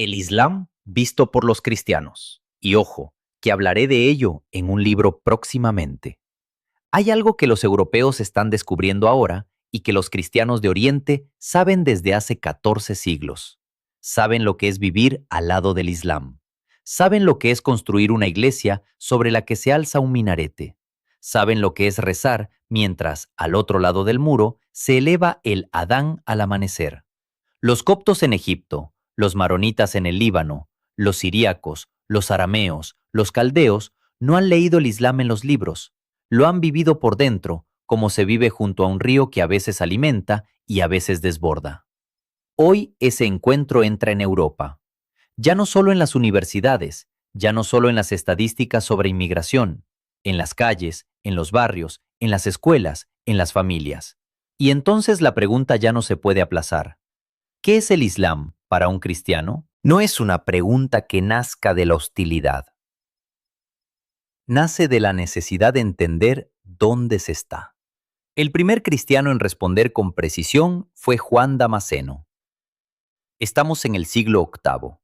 El Islam visto por los cristianos. Y ojo, que hablaré de ello en un libro próximamente. Hay algo que los europeos están descubriendo ahora y que los cristianos de Oriente saben desde hace 14 siglos. Saben lo que es vivir al lado del Islam. Saben lo que es construir una iglesia sobre la que se alza un minarete. Saben lo que es rezar mientras, al otro lado del muro, se eleva el Adán al amanecer. Los coptos en Egipto, los maronitas en el Líbano, los siríacos, los arameos, los caldeos, no han leído el Islam en los libros. Lo han vivido por dentro, como se vive junto a un río que a veces alimenta y a veces desborda. Hoy ese encuentro entra en Europa. Ya no solo en las universidades, ya no solo en las estadísticas sobre inmigración, en las calles, en los barrios, en las escuelas, en las familias. Y entonces la pregunta ya no se puede aplazar. ¿Qué es el Islam para un cristiano? No es una pregunta que nazca de la hostilidad. Nace de la necesidad de entender dónde se está. El primer cristiano en responder con precisión fue Juan Damasceno. Estamos en el siglo VIII.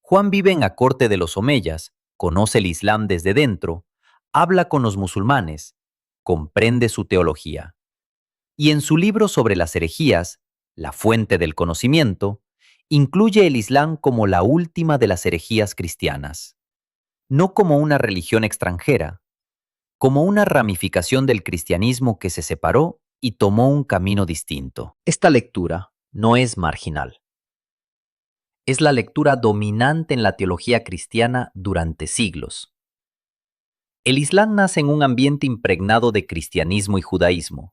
Juan vive en la corte de los omeyas, conoce el Islam desde dentro, habla con los musulmanes, comprende su teología. Y en su libro sobre las herejías, La fuente del conocimiento, incluye el Islam como la última de las herejías cristianas. No como una religión extranjera, como una ramificación del cristianismo que se separó y tomó un camino distinto. Esta lectura no es marginal. Es la lectura dominante en la teología cristiana durante siglos. El Islam nace en un ambiente impregnado de cristianismo y judaísmo.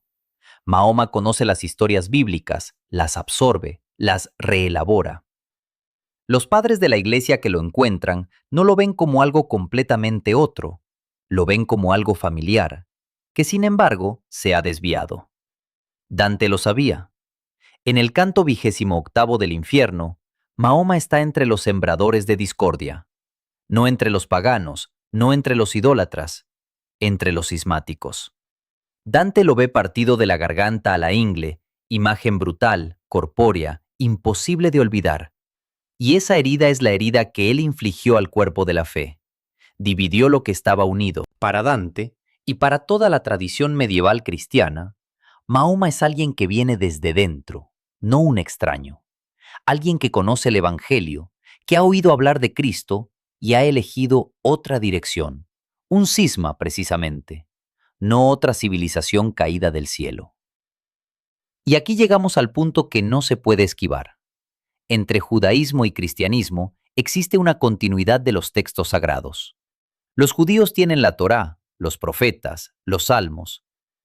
Mahoma conoce las historias bíblicas, las absorbe, las reelabora. Los padres de la iglesia que lo encuentran no lo ven como algo completamente otro, lo ven como algo familiar, que sin embargo se ha desviado. Dante lo sabía. En el canto 28 del infierno, Mahoma está entre los sembradores de discordia, no entre los paganos, no entre los idólatras, entre los cismáticos. Dante lo ve partido de la garganta a la ingle, imagen brutal, corpórea, imposible de olvidar. Y esa herida es la herida que él infligió al cuerpo de la fe. Dividió lo que estaba unido. Para Dante, y para toda la tradición medieval cristiana, Mahoma es alguien que viene desde dentro, no un extraño. Alguien que conoce el Evangelio, que ha oído hablar de Cristo y ha elegido otra dirección. Un cisma, precisamente. No otra civilización caída del cielo. Y aquí llegamos al punto que no se puede esquivar. Entre judaísmo y cristianismo existe una continuidad de los textos sagrados. Los judíos tienen la Torá, los profetas, los salmos.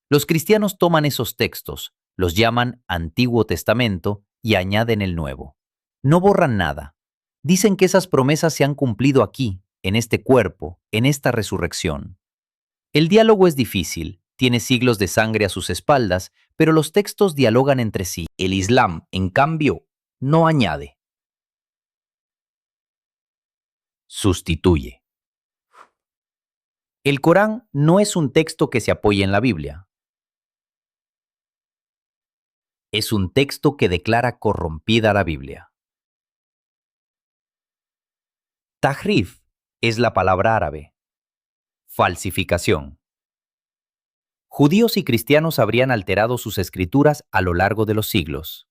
Los cristianos toman esos textos, los llaman Antiguo Testamento y añaden el Nuevo. No borran nada. Dicen que esas promesas se han cumplido aquí, en este cuerpo, en esta resurrección. El diálogo es difícil, tiene siglos de sangre a sus espaldas, pero los textos dialogan entre sí. El Islam, en cambio, no añade. Sustituye. El Corán no es un texto que se apoye en la Biblia. Es un texto que declara corrompida la Biblia. Tahrif es la palabra árabe. Falsificación. Judíos y cristianos habrían alterado sus escrituras a lo largo de los siglos,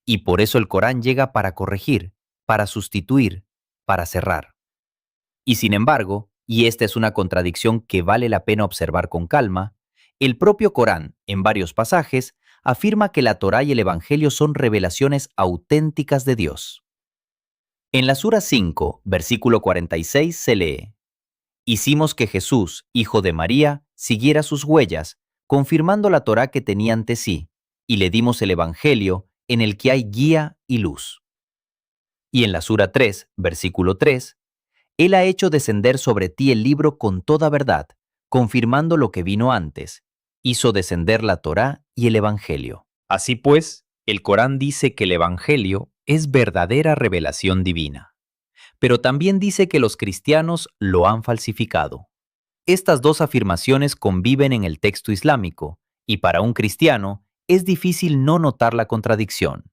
y por eso el Corán llega para corregir, para sustituir, para cerrar. Y sin embargo, y esta es una contradicción que vale la pena observar con calma, el propio Corán, en varios pasajes, afirma que la Torá y el Evangelio son revelaciones auténticas de Dios. En la Sura 5, versículo 46 se lee: Hicimos que Jesús, hijo de María, siguiera sus huellas, confirmando la Torá que tenía ante sí, y le dimos el Evangelio, en el que hay guía y luz. Y en la Sura 3, versículo 3, Él ha hecho descender sobre ti el libro con toda verdad, confirmando lo que vino antes. Hizo descender la Torá y el Evangelio. Así pues, el Corán dice que el Evangelio es verdadera revelación divina. Pero también dice que los cristianos lo han falsificado. Estas dos afirmaciones conviven en el texto islámico, y para un cristiano es difícil no notar la contradicción.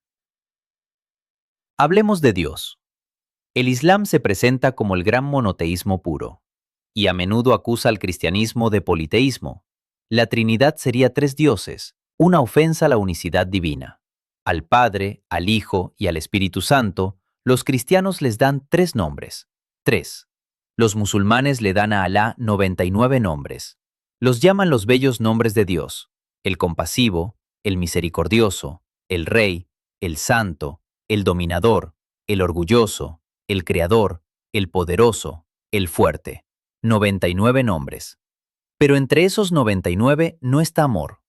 Hablemos de Dios. El Islam se presenta como el gran monoteísmo puro, y a menudo acusa al cristianismo de politeísmo. La Trinidad sería tres dioses, una ofensa a la unicidad divina. Al Padre, al Hijo y al Espíritu Santo, los cristianos les dan tres nombres. Tres. Los musulmanes le dan a Alá 99 nombres. Los llaman los bellos nombres de Dios: el compasivo, el misericordioso, el Rey, el Santo, el Dominador, el Orgulloso, el Creador, el Poderoso, el Fuerte. 99 nombres. Pero entre esos 99 no está amor.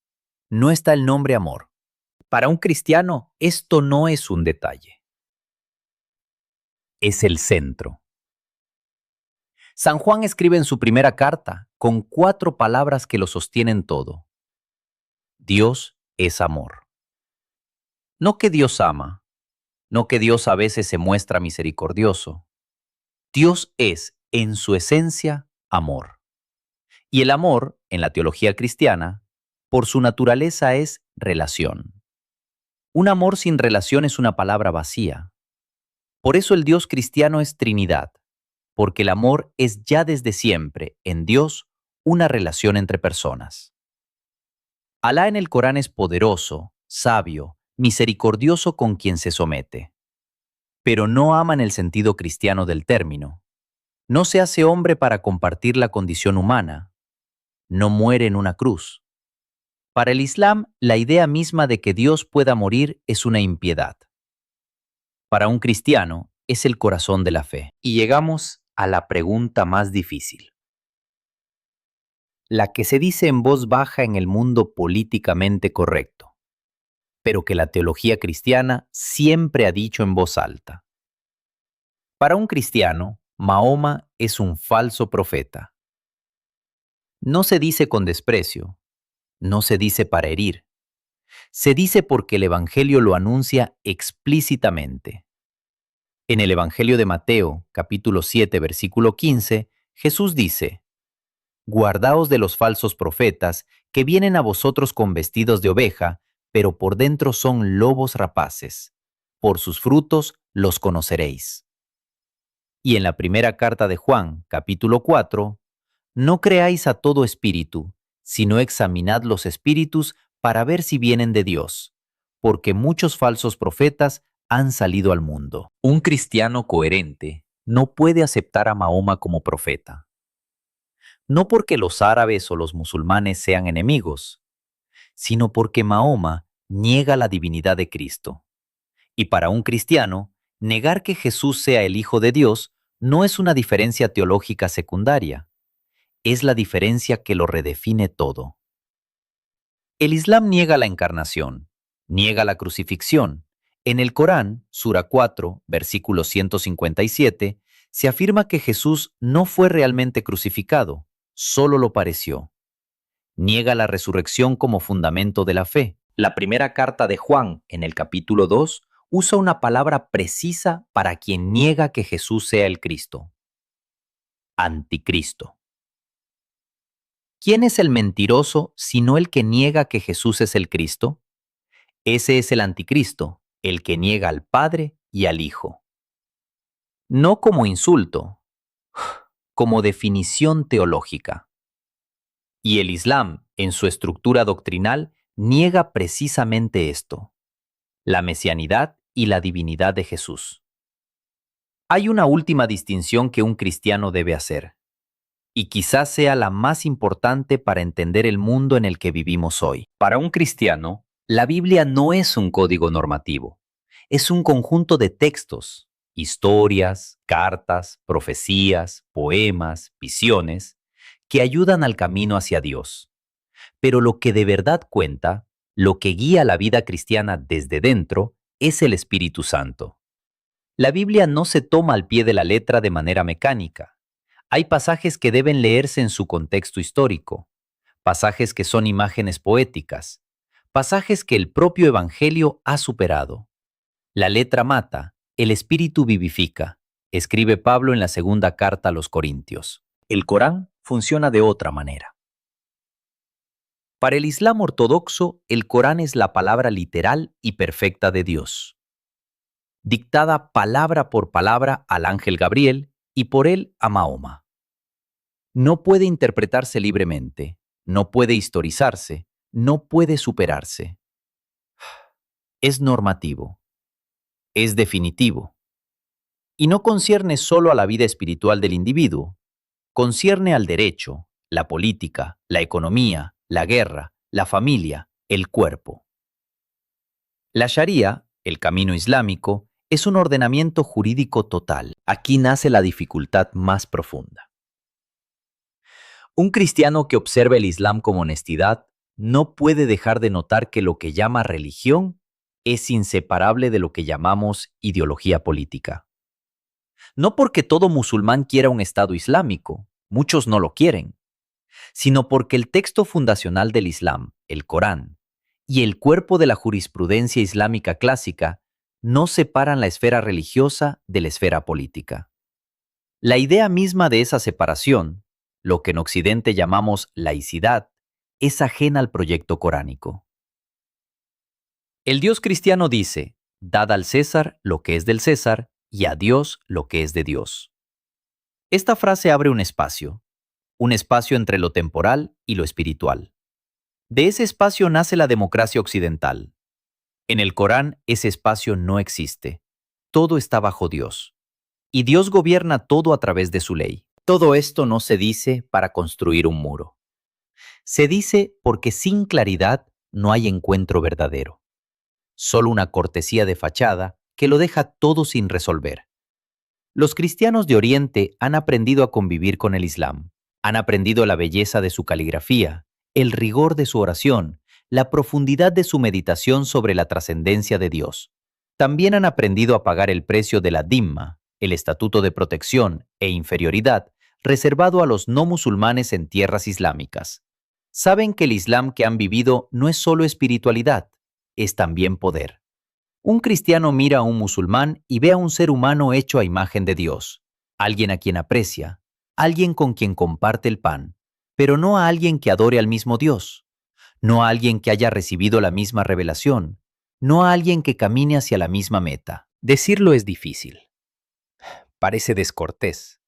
No está el nombre amor. Para un cristiano, esto no es un detalle. Es el centro. San Juan escribe en su primera carta, con 4 palabras que lo sostienen todo. Dios es amor. No que Dios ama, no que Dios a veces se muestra misericordioso. Dios es, en su esencia, amor. Y el amor, en la teología cristiana, por su naturaleza es relación. Un amor sin relación es una palabra vacía. Por eso el Dios cristiano es Trinidad, porque el amor es ya desde siempre, en Dios, una relación entre personas. Alá en el Corán es poderoso, sabio, misericordioso con quien se somete. Pero no ama en el sentido cristiano del término. No se hace hombre para compartir la condición humana. No muere en una cruz. Para el Islam, la idea misma de que Dios pueda morir es una impiedad. Para un cristiano, es el corazón de la fe. Y llegamos a la pregunta más difícil. La que se dice en voz baja en el mundo políticamente correcto, pero que la teología cristiana siempre ha dicho en voz alta. Para un cristiano, Mahoma es un falso profeta. No se dice con desprecio, no se dice para herir, se dice porque el Evangelio lo anuncia explícitamente. En el Evangelio de Mateo, capítulo 7, versículo 15, Jesús dice: Guardaos de los falsos profetas que vienen a vosotros con vestidos de oveja, pero por dentro son lobos rapaces. Por sus frutos los conoceréis. Y en la primera carta de Juan, capítulo 4, no creáis a todo espíritu, sino examinad los espíritus para ver si vienen de Dios, porque muchos falsos profetas han salido al mundo. Un cristiano coherente no puede aceptar a Mahoma como profeta. No porque los árabes o los musulmanes sean enemigos, sino porque Mahoma niega la divinidad de Cristo. Y para un cristiano, negar que Jesús sea el Hijo de Dios no es una diferencia teológica secundaria, es la diferencia que lo redefine todo. El Islam niega la encarnación, niega la crucifixión. En el Corán, Sura 4, versículo 157, se afirma que Jesús no fue realmente crucificado, solo lo pareció. Niega la resurrección como fundamento de la fe. La primera carta de Juan, en el capítulo 2, usa una palabra precisa para quien niega que Jesús sea el Cristo: anticristo. ¿Quién es el mentiroso sino el que niega que Jesús es el Cristo? Ese es el anticristo, el que niega al Padre y al Hijo. No como insulto, como definición teológica. Y el Islam, en su estructura doctrinal, niega precisamente esto: la mesianidad y la divinidad de Jesús. Hay una última distinción que un cristiano debe hacer, y quizás sea la más importante para entender el mundo en el que vivimos hoy. Para un cristiano, la Biblia no es un código normativo, es un conjunto de textos, historias, cartas, profecías, poemas, visiones, que ayudan al camino hacia Dios. Pero lo que de verdad cuenta, lo que guía la vida cristiana desde dentro, es el Espíritu Santo. La Biblia no se toma al pie de la letra de manera mecánica. Hay pasajes que deben leerse en su contexto histórico, pasajes que son imágenes poéticas, pasajes que el propio Evangelio ha superado. La letra mata, el Espíritu vivifica, escribe Pablo en la segunda carta a los Corintios. El Corán funciona de otra manera. Para el Islam ortodoxo, el Corán es la palabra literal y perfecta de Dios. dictada palabra por palabra al ángel Gabriel y por él a Mahoma. No puede interpretarse libremente, no puede historizarse, no puede superarse. Es normativo, es definitivo. Y no concierne solo a la vida espiritual del individuo, concierne al derecho, la política, la economía, la guerra, la familia, el cuerpo. La Sharia, el camino islámico, es un ordenamiento jurídico total. Aquí nace la dificultad más profunda. Un cristiano que observa el Islam con honestidad no puede dejar de notar que lo que llama religión es inseparable de lo que llamamos ideología política. No porque todo musulmán quiera un Estado islámico, muchos no lo quieren, sino porque el texto fundacional del Islam, el Corán, y el cuerpo de la jurisprudencia islámica clásica no separan la esfera religiosa de la esfera política. La idea misma de esa separación, lo que en Occidente llamamos laicidad, es ajena al proyecto coránico. El Dios cristiano dice, dad al César lo que es del César y a Dios lo que es de Dios. Esta frase abre un espacio entre lo temporal y lo espiritual. De ese espacio nace la democracia occidental. En el Corán ese espacio no existe. Todo está bajo Dios. Y Dios gobierna todo a través de su ley. Todo esto no se dice para construir un muro. Se dice porque sin claridad no hay encuentro verdadero. Solo una cortesía de fachada que lo deja todo sin resolver. Los cristianos de Oriente han aprendido a convivir con el Islam. Han aprendido la belleza de su caligrafía, el rigor de su oración, la profundidad de su meditación sobre la trascendencia de Dios. También han aprendido a pagar el precio de la dhimma, el estatuto de protección e inferioridad reservado a los no musulmanes en tierras islámicas. Saben que el Islam que han vivido no es solo espiritualidad, es también poder. Un cristiano mira a un musulmán y ve a un ser humano hecho a imagen de Dios, alguien a quien aprecia, alguien con quien comparte el pan, pero no a alguien que adore al mismo Dios, no a alguien que haya recibido la misma revelación, no a alguien que camine hacia la misma meta. Decirlo es difícil. Parece descortés.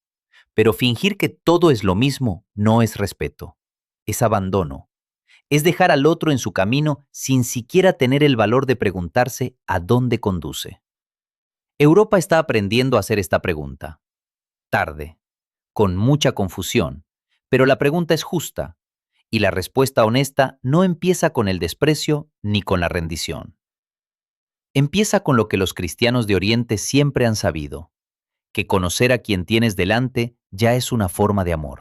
Pero fingir que todo es lo mismo no es respeto, es abandono. Es dejar al otro en su camino sin siquiera tener el valor de preguntarse a dónde conduce. Europa está aprendiendo a hacer esta pregunta. Tarde, con mucha confusión, pero la pregunta es justa, y la respuesta honesta no empieza con el desprecio ni con la rendición. Empieza con lo que los cristianos de Oriente siempre han sabido, que conocer a quien tienes delante ya es una forma de amor.